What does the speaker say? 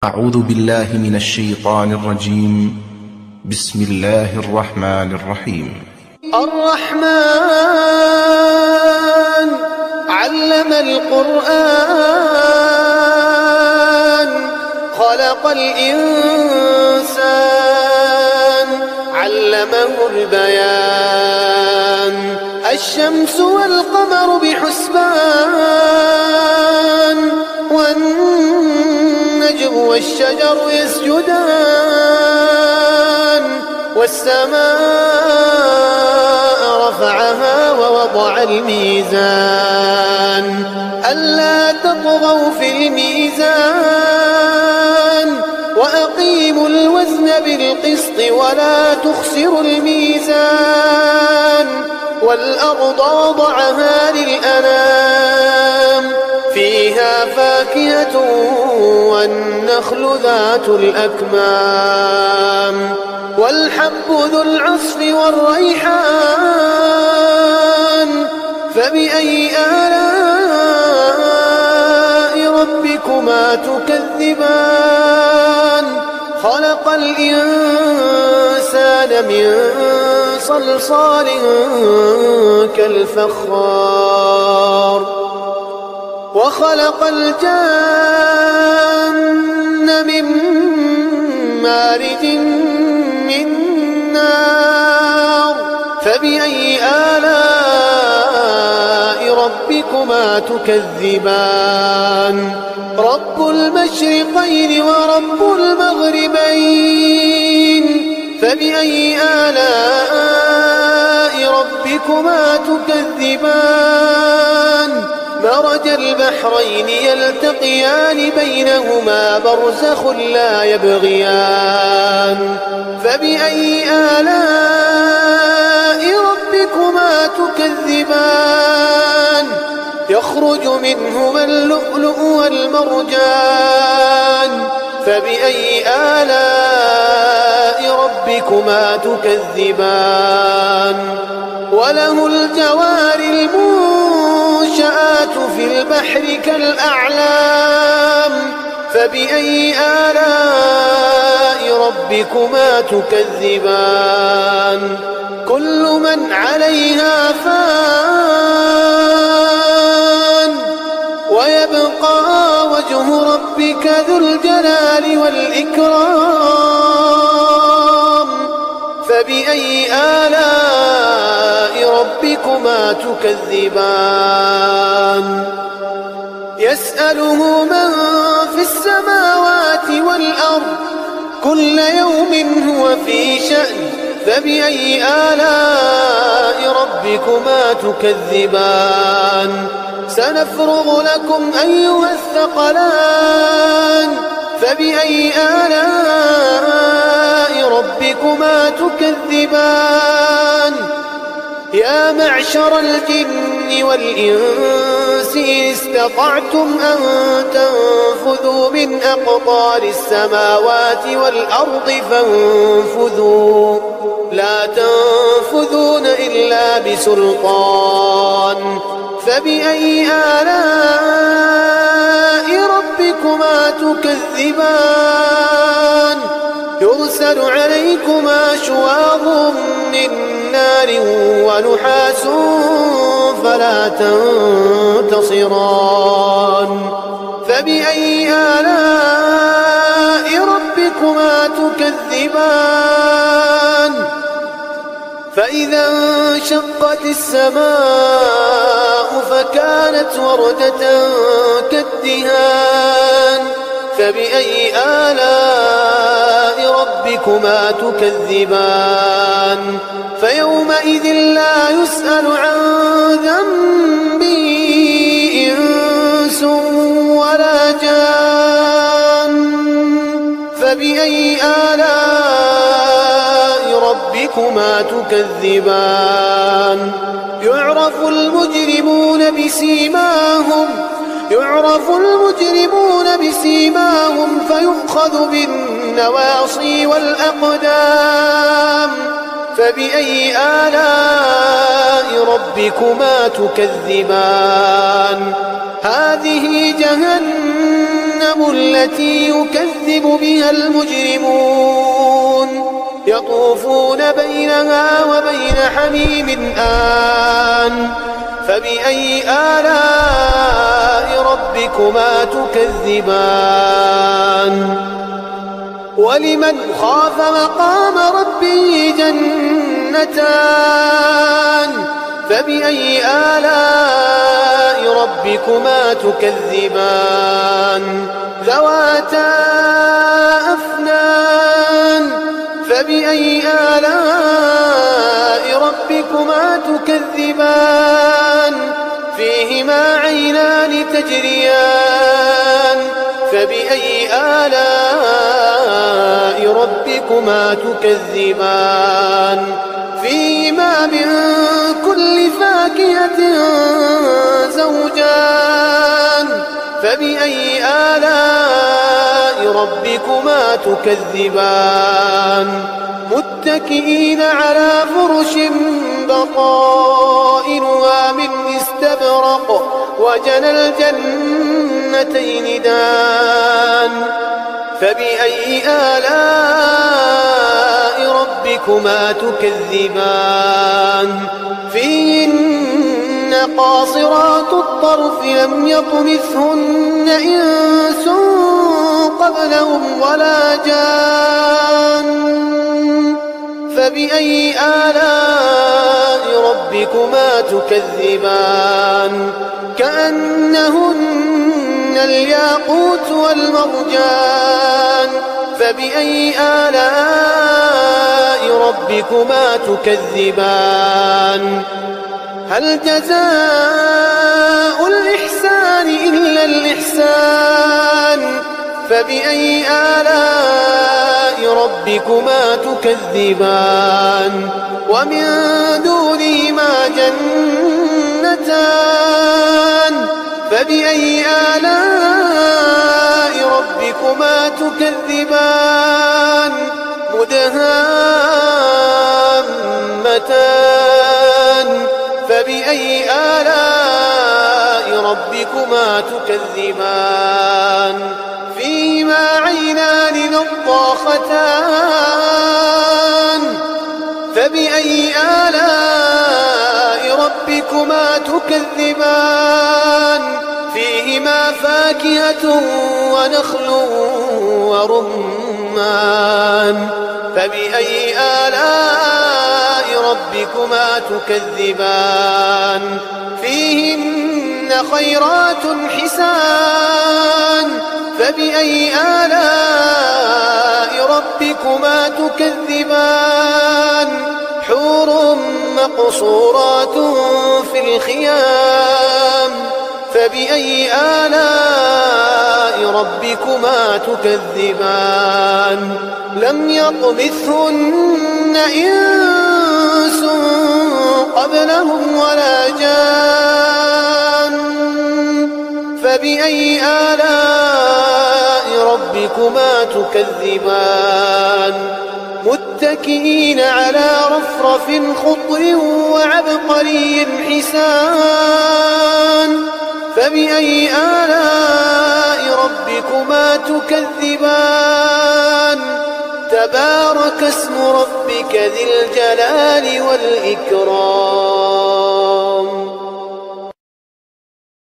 أعوذ بالله من الشيطان الرجيم. بسم الله الرحمن الرحيم. الرحمن علم القرآن خلق الإنسان علمه البيان الشمس والقمر بحسبان والنجم والشجر يسجدان والسماء رفعها ووضع الميزان ألا تطغوا في الميزان وأقيموا الوزن بالقسط ولا تخسروا الميزان والأرض وضعها للأنام فيها فاكهة والنخل ذات الأكمام والحب ذو العصف والريحان فبأي آلاء ربكما تكذبان خلق الإنسان من صلصال كالفخار وخلق الجن من مارج من نار فبأي آلاء ربكما تكذبان رب المشرقين ورب المغربين فبأي آلاء ربكما تكذبان مرج البحرين يلتقيان بينهما برزخ لا يبغيان فبأي آلاء ربكما تكذبان يخرج منهما اللؤلؤ والمرجان فبأي آلاء ربكما تكذبان وله الجوار المنشآت في البحر كالأعلام فبأي آلاء ربكما تكذبان كل من عليها فان ويبقى وجه ربك ذو الجلال والإكرام فبأي آلاء ربكما تكذبان يسأله من في السماوات والأرض كل يوم هو في شأن فبأي آلاء ربكما تكذبان سنفرغ لكم أيها الثقلان فبأي آلاء ربكما تكذبان يا معشر الجن والإنس إن استطعتم أن تنفذوا من أقطار السماوات والأرض فانفذوا لا تنفذون إلا بسلطان فبأي آلاء ربكما تكذبان يرسل عليكما شواظ من نار ونحاس فلا تنتصران فبأي آلاء ربكما تكذبان فإذا انشقت السماء فكانت وردة كالدهان فبأي آلاء ربكما تكذبان فيومئذ لا يسأل عن ذنبه إنس ولا جان فبأي آلاء ربكما تكذبان يعرف المجرمون بسيماهم فيؤخذ بالنواصي والأقدام فبأي آلاء ربكما تكذبان هذه جهنم جهنم التي يكذب بها المجرمون يطوفون بينها وبين حميم آن فبأي آلاء ربكما تكذبان ولمن خاف مقام ربه جنتان فبأي آلاء ربكما تكذبان ذواتا أفنان فبأي آلاء ربكما تكذبان فيهما عينان تجريان فبأي آلاء ربكما تكذبان فيهما من كل فاكهة زوجان فبأي آلاء ربكما تكذبان متكئين على فرش بطائنها من استبرق وجنى الجنتين دان فبأي آلاء ربكما تكذبان فيهن قاصرات الطرف لم يطمثهن إنس قبلهم ولا جان فبأي آلاء ربكما تكذبان كأنهن الياقوت والمرجان فبأي آلاء ربكما تكذبان هل جزاء الإحسان إلا الإحسان فبأي آلاء ربكما تكذبان ومن دونهما جنتان فبأي آلاء ربكما تكذبان مدهامتان فبأي آلاء ربكما تكذبان فيهما عينان نضاختان فبأي آلاء ربكما تكذبان فيهما فاكهة ونخل ورمان فبأي آلاء ربكما تكذبان فيهن خيرات حسان فبأي آلاء ربكما تكذبان حور مقصورات في الخيام فبأي آلاء ربكما تكذبان لم يطمثهن إنس قبلهم ولا جان فبأي آلاء ربكما تكذبان متكئين على رفرف خضر وعبقري حسان فبأي آلاء ربكما تكذبان تبارك اسم ربك ذي الجلال والإكرام